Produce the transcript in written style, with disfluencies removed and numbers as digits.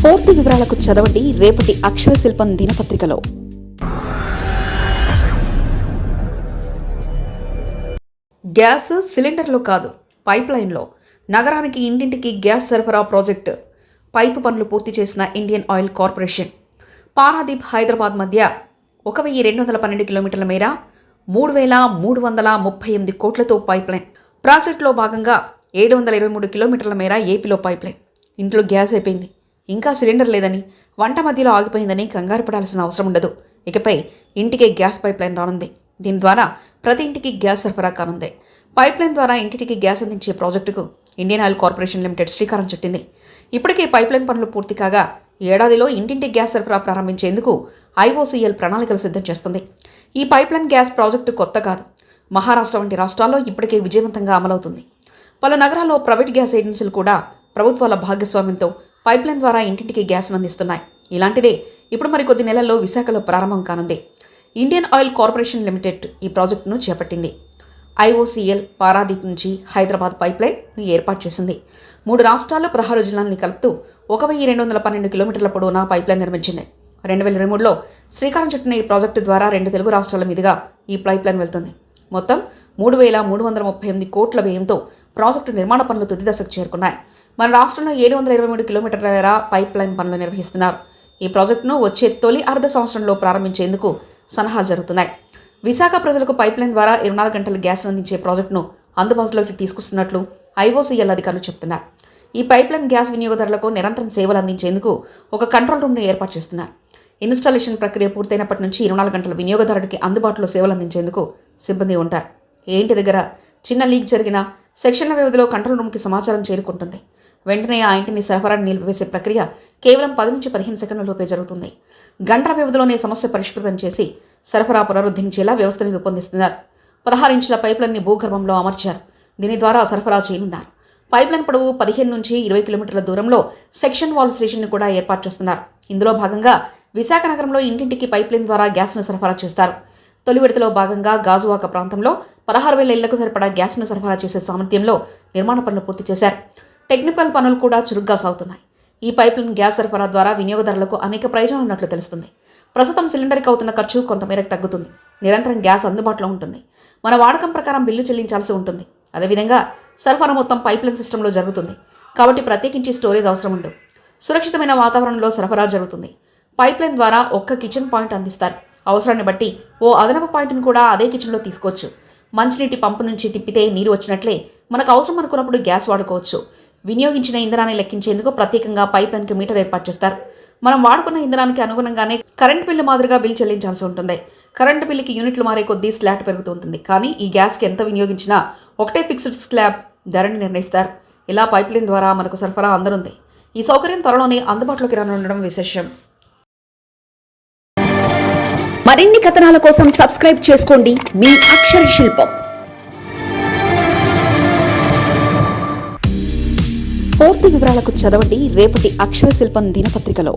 పూర్తి వివరాలకు చదవండి రేపటి అక్షర శిల్పం దినపత్రికలో. గ్యాస్ సిలిండర్లో కాదు, పైప్ లైన్లో నగరానికి ఇంటింటికి గ్యాస్ సరఫరా ప్రాజెక్టు. పైపు పనులు పూర్తి చేసిన Indian oil corporation. Paradip Hyderabad మధ్య 1212 కిలోమీటర్ల మేర 3338 కోట్లతో పైప్ లైన్. ప్రాజెక్టులో భాగంగా 723 కిలోమీటర్ల మేర ఏపీలో పైప్ లైన్. ఇంట్లో గ్యాస్ అయిపోయింది, ఇంకా సిలిండర్ లేదని, వంట మధ్యలో ఆగిపోయిందని కంగారు పడాల్సిన అవసరం ఉండదు. ఇకపై ఇంటికే గ్యాస్ పైప్ లైన్ రానుంది. దీని ద్వారా ప్రతి ఇంటికి గ్యాస్ సరఫరా కానుంది. పైప్ లైన్ ద్వారా ఇంటికి గ్యాస్ అందించే ప్రాజెక్టుకు ఇండియన్ ఆయిల్ కార్పొరేషన్ లిమిటెడ్ శ్రీకారం చుట్టింది. ఇప్పటికే పైప్ లైన్ పనులు పూర్తి కాగా ఏడాదిలో ఇంటింటి గ్యాస్ సరఫరా ప్రారంభించేందుకు ఐఓసీఎల్ ప్రణాళికలు సిద్ధం చేస్తుంది. ఈ పైప్ లైన్ గ్యాస్ ప్రాజెక్టు కొత్త కాదు. మహారాష్ట్ర వంటి రాష్ట్రాల్లో ఇప్పటికే విజయవంతంగా అమలవుతుంది. పలు నగరాల్లో ప్రైవేట్ గ్యాస్ ఏజెన్సీలు కూడా ప్రభుత్వాల భాగస్వామ్యంతో పైప్ లైన్ ద్వారా ఇంటింటికి గ్యాస్ను అందిస్తున్నాయి. ఇలాంటిదే ఇప్పుడు మరికొద్ది నెలల్లో విశాఖలో ప్రారంభం కానుంది. ఇండియన్ ఆయిల్ కార్పొరేషన్ లిమిటెడ్ ఈ ప్రాజెక్టును చేపట్టింది. ఐఓసీఎల్ పారాదీప్ నుంచి హైదరాబాద్ పైప్ లైన్ను ఏర్పాటు చేసింది. 3 రాష్ట్రాల్లో 16 జిల్లాలని కలుపుతూ 1212 కిలోమీటర్ల పొడవున పైప్ లైన్ నిర్మించింది. 2023లో శ్రీకారం చుట్టిన ఈ ప్రాజెక్టు ద్వారా 2 తెలుగు రాష్ట్రాల మీదుగా ఈ పైప్ లైన్ వెళ్తుంది. మొత్తం 3338 కోట్ల వ్యయంతో ప్రాజెక్టు నిర్మాణ పనులు తుది దశకు చేరుకున్నాయి. మన రాష్ట్రంలో 723 కిలోమీటర్ల మేర పైప్ లైన్ పనులు నిర్వహిస్తున్నారు. ఈ ప్రాజెక్టును వచ్చే తొలి అర్ధ సంవత్సరంలో ప్రారంభించేందుకు సన్నాహాలు జరుగుతున్నాయి. విశాఖ ప్రజలకు పైప్ లైన్ ద్వారా 24 గంటల గ్యాస్ అందించే ప్రాజెక్టును అందుబాటులోకి తీసుకొస్తున్నట్లు ఐఓసీఎల్ అధికారులు చెబుతున్నారు. ఈ పైప్ లైన్ గ్యాస్ వినియోగదారులకు నిరంతరం సేవలు అందించేందుకు ఒక కంట్రోల్ రూమ్ను ఏర్పాటు చేస్తున్నారు. ఇన్స్టాలేషన్ ప్రక్రియ పూర్తయినప్పటి నుంచి 24 గంటల వినియోగదారుడికి అందుబాటులో సేవలు అందించేందుకు సిబ్బంది ఉంటారు. ఏ ఇంటి దగ్గర చిన్న లీక్ జరిగినా సెక్షన్ల వ్యవధిలో కంట్రోల్ రూమ్కి సమాచారం చేరుకుంటుంది. వెంటనే ఆ ఇంటిని సరఫరాను నిలిపివేసే ప్రక్రియ కేవలం 10 నుంచి 15 సెకండ్లలోపే జరుగుతుంది. గంటల వ్యవధిలోనే సమస్య పరిష్కృతం చేసి సరఫరా పునరుద్ధరించేలా వ్యవస్థను రూపొందిస్తున్నారు. 16 ఇంచుల పైప్లైన్ని భూగర్భంలో అమర్చారు. దీని ద్వారా సరఫరా చేయనున్నారు. పైప్లైన్ పొడవు 15 నుంచి 20 కిలోమీటర్ల దూరంలో సెక్షన్ వాల్ స్టేషన్ను కూడా ఏర్పాటు చేస్తున్నారు. ఇందులో భాగంగా విశాఖ నగరంలో ఇంటింటికి పైప్లైన్ ద్వారా గ్యాస్ను సరఫరా చేస్తారు. తొలి విడతలో భాగంగా గాజువాక ప్రాంతంలో 16,000 ఇళ్లకు సరిపడా గ్యాస్ను సరఫరా చేసే సామర్థ్యంలో నిర్మాణ పనులు పూర్తి చేశారు. టెక్నికల్ పనులు కూడా చురుగ్గా సాగుతున్నాయి. ఈ పైప్లైన్ గ్యాస్ సరఫరా ద్వారా వినియోగదారులకు అనేక ప్రయోజనాలు ఉన్నట్లు తెలుస్తుంది. ప్రస్తుతం సిలిండర్కి అవుతున్న ఖర్చు కొంతమేరకు తగ్గుతుంది. నిరంతరం గ్యాస్ అందుబాటులో ఉంటుంది. మన వాడకం ప్రకారం బిల్లు చెల్లించాల్సి ఉంటుంది. అదేవిధంగా సరఫరా మొత్తం పైప్లైన్ సిస్టంలో జరుగుతుంది. కాబట్టి ప్రత్యేకించి స్టోరేజ్ అవసరం ఉండదు. సురక్షితమైన వాతావరణంలో సరఫరా జరుగుతుంది. పైప్లైన్ ద్వారా ఒక్క కిచెన్ పాయింట్ అందిస్తారు. అవసరాన్ని బట్టి ఓ అదనపు పాయింట్ను కూడా అదే కిచెన్లో తీసుకోవచ్చు. మంచినీటి పంపు నుంచి తిప్పితే నీరు వచ్చినట్లే మనకు అవసరం అనుకున్నప్పుడు గ్యాస్ వాడుకోవచ్చు. వినియోగించిన ఇంధనాన్ని లెక్కించేందుకు ప్రత్యేకంగా పైప్ లైన్కి మీటర్ ఏర్పాటు చేస్తారు. మనం వాడుకున్న ఇంధనానికి అనుగుణంగానే కరెంట్ బిల్లు మాదిరిగా బిల్ చెల్లించాల్సి ఉంటుంది. కరెంటు బిల్లుకి యూనిట్లు మారే కొద్దీ స్లాట్ పెరుగుతూ ఉంటుంది. కానీ ఈ గ్యాస్కి ఎంత వినియోగించినా ఒకటే ఫిక్స్డ్ స్లాబ్ ధరని నిర్ణయిస్తారు. ఇలా పైప్ లైన్ ద్వారా మనకు సరఫరా అందనుంది. ఈ సౌకర్యం త్వరలోనే అందుబాటులోకి రానుండడం విశేషం. మరిన్ని కథనాల కోసం సబ్స్క్రైబ్ చేసుకోండి మీ అక్షర శిల్పం. పూర్తి వివరాలకు చదవండి రేపటి అక్షర శిల్పం దినపత్రికలో.